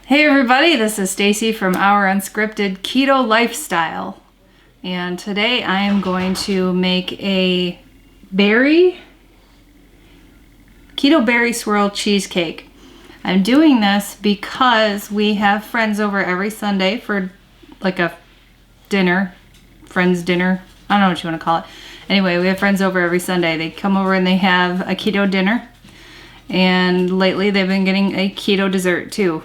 Hey everybody, this is Stacy from Our Unscripted Keto Lifestyle. And today I am going to make a keto berry swirl cheesecake. I'm doing this because we have friends over every Sunday for like a dinner, friends dinner. I don't know what you want to call it. Anyway, we have friends over every Sunday. They come over and they have a keto dinner. And lately they've been getting a keto dessert too.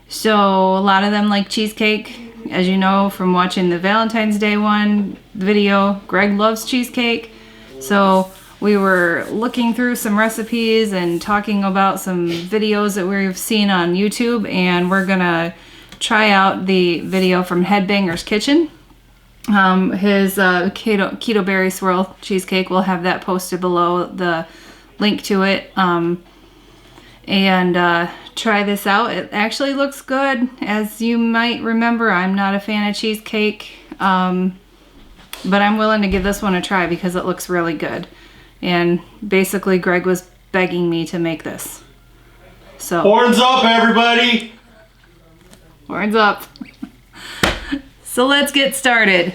So a lot of them like cheesecake. As you know from watching the Valentine's Day video, Greg loves cheesecake. So we were looking through some recipes and talking about some videos that we've seen on YouTube, and we're gonna try out the video from Headbanger's Kitchen. His keto berry swirl cheesecake, we'll have that posted below, the link to it. And try this out. It actually looks good. As you might remember, I'm not a fan of cheesecake, but I'm willing to give this one a try because it looks really good. And basically Greg was begging me to make this. So horns up, everybody! Horns up. So let's get started.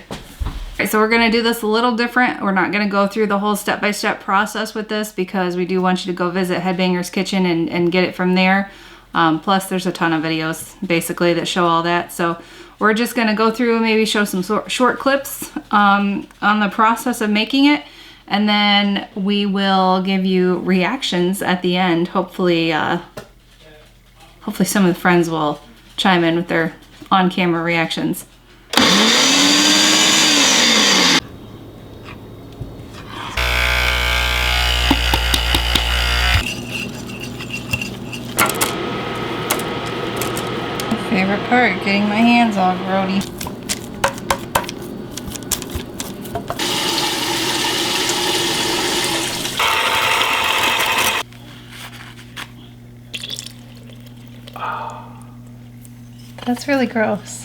So we're going to do this a little different. We're not going to go through the whole step-by-step process with this because we do want you to go visit Headbanger's Kitchen and get it from there. Plus there's a ton of videos basically that show all that. So we're just going to go through and maybe show some short clips on the process of making it. And then we will give you reactions at the end. Hopefully some of the friends will chime in with their on-camera reactions. Favorite part, getting my hands all grody. That's really gross.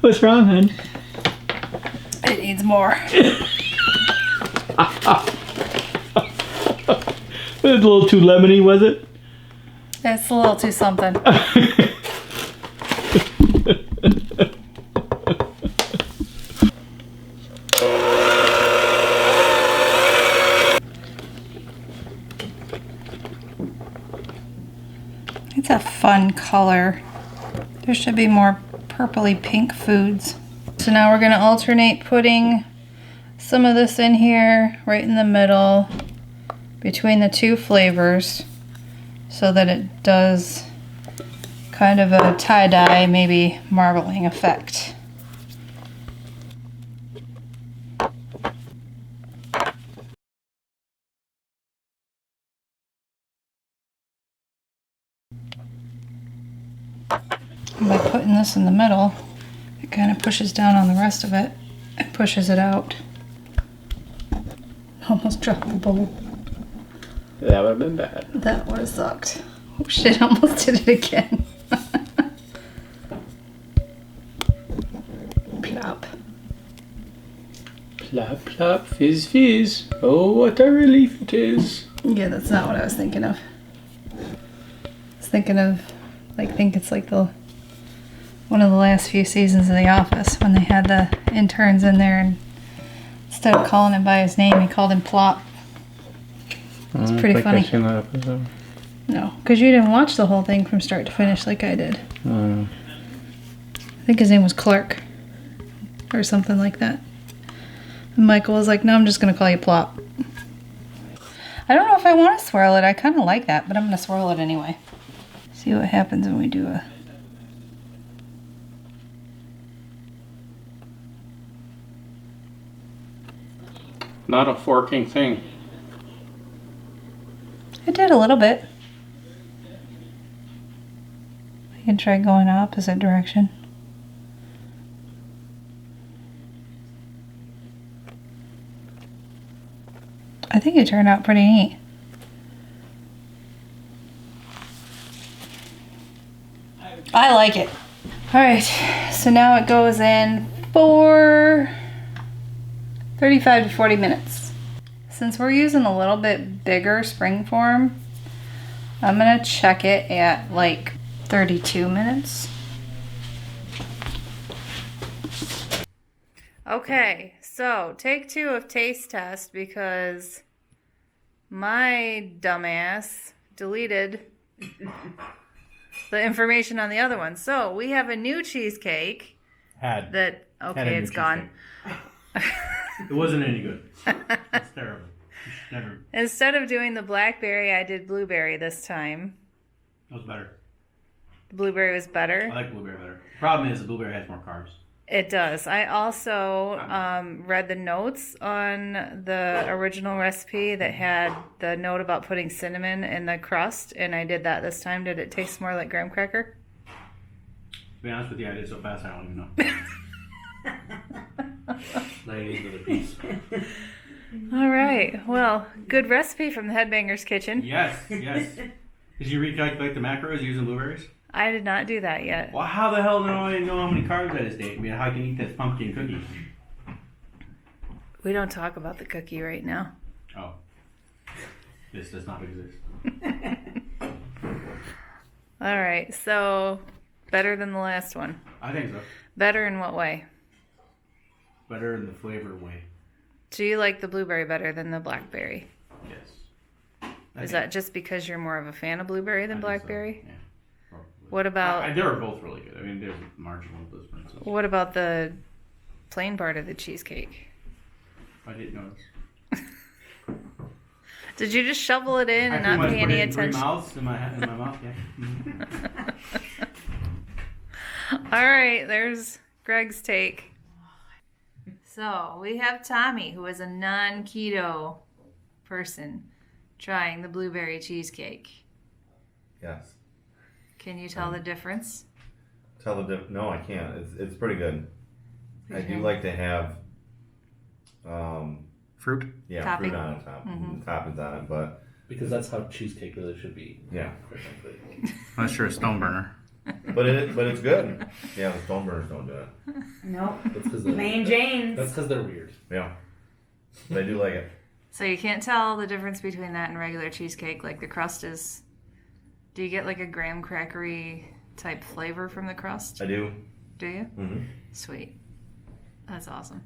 What's wrong, hon? It needs more. It was a little too lemony, was it? It's a little too something. It's a fun color. There should be more purpley pink foods. So now we're going to alternate putting some of this in here right in the middle between the two flavors so that it does kind of a tie-dye, maybe marbling effect. And by putting this in the middle, it kind of pushes down on the rest of it and pushes it out. Almost dropped the bowl. That would have been bad. That would have sucked. Oh shit, almost did it again. Plop. Plop, plop, fizz, fizz. Oh, what a relief it is. Yeah, that's not what I was thinking of. I was thinking of, I think it's like one of the last few seasons of The Office when they had the interns in there and instead of calling him by his name, he called him Plop. It's pretty funny. I've seen that episode. No, because you didn't watch the whole thing from start to finish like I did. I think his name was Clark or something like that. And Michael was like, no, I'm just going to call you Plop. I don't know if I want to swirl it. I kind of like that, but I'm going to swirl it anyway. See what happens when we do a... Not a forking thing. I did a little bit. I can try going opposite direction. I think it turned out pretty neat. I like it. Alright, so now it goes in for 35 to 40 minutes. Since we're using a little bit bigger spring form, I'm gonna check it at like 32 minutes. Okay, so take 2 of taste test because my dumbass deleted the information on the other one. So we have a new cheesecake that, okay, it's gone. It wasn't any good. It's terrible. Never. Instead of doing the blackberry, I did blueberry this time. That was better. The blueberry was better. I like blueberry better. The problem is the blueberry has more carbs. It does. I also read the notes on the original recipe that had the note about putting cinnamon in the crust, and I did that this time. Did it taste more like graham cracker? To be honest with you, I did it so fast I don't even know. 90 to the piece. All right. Well, good recipe from the Headbangers Kitchen. Yes. Did you recalculate the macros using blueberries? I did not do that yet. Well, how the hell do I know how many carbs I just ate? I mean, how can you eat this pumpkin cookie? We don't talk about the cookie right now. Oh. This does not exist. All right. So, better than the last one. I think so. Better in what way? Better in the flavor way. Do you like the blueberry better than the blackberry? Yes. Is that just because you're more of a fan of blueberry than blackberry? So. Yeah. Probably. What about... They were both really good. I mean, there's marginal differences. What about the plain part of the cheesecake? I didn't notice. Did you just shovel it in and not pay any attention? 3 mouths in my mouth, yeah. Mm-hmm. All right, there's Greg's take. So we have Tommy, who is a non-keto person, trying the blueberry cheesecake. Yes. Can you tell the difference? No, I can't. It's pretty good. I do like to have Fruit? yeah, Topping. fruit on top. Mhm. Toppings on it, but Because that's how cheesecake really should be. yeah. Quite frankly. Unless you're a stone burner. But it's good. Yeah, the stone burners don't do it. Nope. That's because Main Janes. That's because they're weird. Yeah. But I do like it. So you can't tell the difference between that and regular cheesecake. Like the crust is... Do you get like a graham crackery type flavor from the crust? I do. Do you? Mm-hmm. Sweet. That's awesome.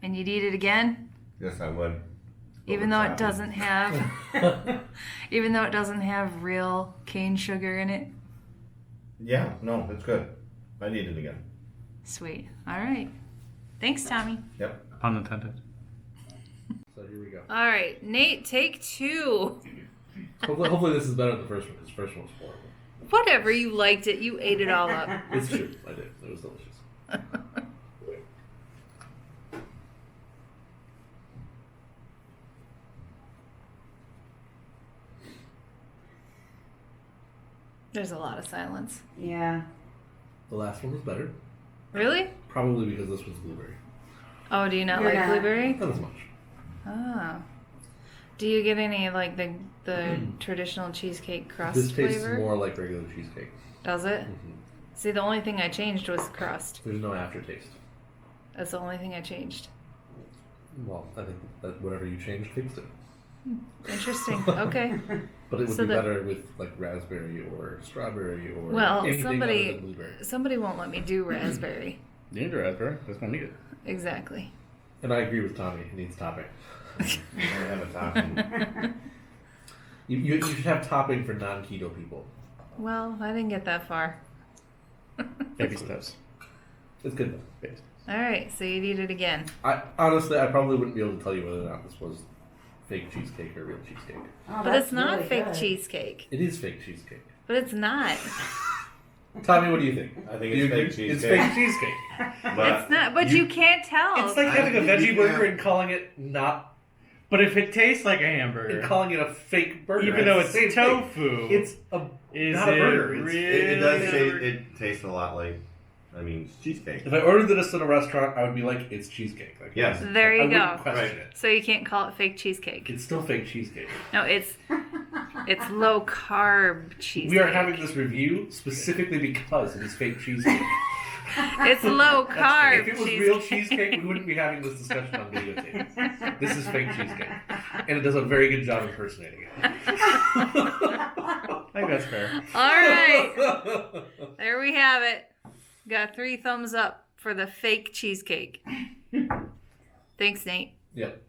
And you'd eat it again? Yes, I would. Even though it doesn't have... even though it doesn't have real cane sugar in it? Yeah, no, it's good. I'd eat it again. Sweet. All right. Thanks, Tommy. Yep. Pun intended. So here we go. All right. Nate, take 2. Hopefully this is better than the first one, because the first one was horrible. Whatever. You liked it. You ate it all up. It's true. I did. It was delicious. There's a lot of silence. Yeah. The last one was better. Really? Probably because this was blueberry. Oh, do you not You're like not. blueberry? Not as much. Oh. Do you get any like the traditional cheesecake crust This tastes flavor? more like regular cheesecake. Does it? Mhm. See, the only thing I changed was the crust. There's no aftertaste. That's the only thing I changed. Well, I think that whatever you changed fixed it. Interesting. Okay. But it would So be the- better with like raspberry or strawberry or Well, anything somebody- other than blueberry. Somebody won't let me do raspberry. You need to raspberry. That's not needed. Exactly. And I agree with Tommy. It needs topping. I have a topping. You should have topping for non-keto people. Well, I didn't get that far. Baby steps. It's good though. Baby steps. All right, so you'd eat it again. I honestly, I probably wouldn't be able to tell you whether or not this was fake cheesecake or real cheesecake. Oh, But that's it's not really fake good. cheesecake. It is fake cheesecake. But it's not. Tommy, what do you think? I think Do you it's fake agree? cheesecake. It's fake cheesecake. But It's not. But you can't tell. It's like having a veggie burger and calling it not, But if it tastes like a and hamburger, calling it a fake burger, even though the it's same thing. tofu, It's a is not a it burger. It's- really it does a taste. burger? It tastes a lot like. I mean, cheesecake. If I ordered this in a restaurant, I would be like, it's cheesecake. Like, Yes. There you I go. wouldn't question Right. it. So you can't call it fake cheesecake. It's still fake cheesecake. No, it's low carb cheesecake. We are having this review specifically because it is fake cheesecake. It's low carb If it was cheesecake. real cheesecake, we wouldn't be having this discussion on videotape. This is fake cheesecake. And it does a very good job impersonating it. That's fair. All right. There we have it. Got 3 thumbs up for the fake cheesecake. Thanks, Nate. Yep.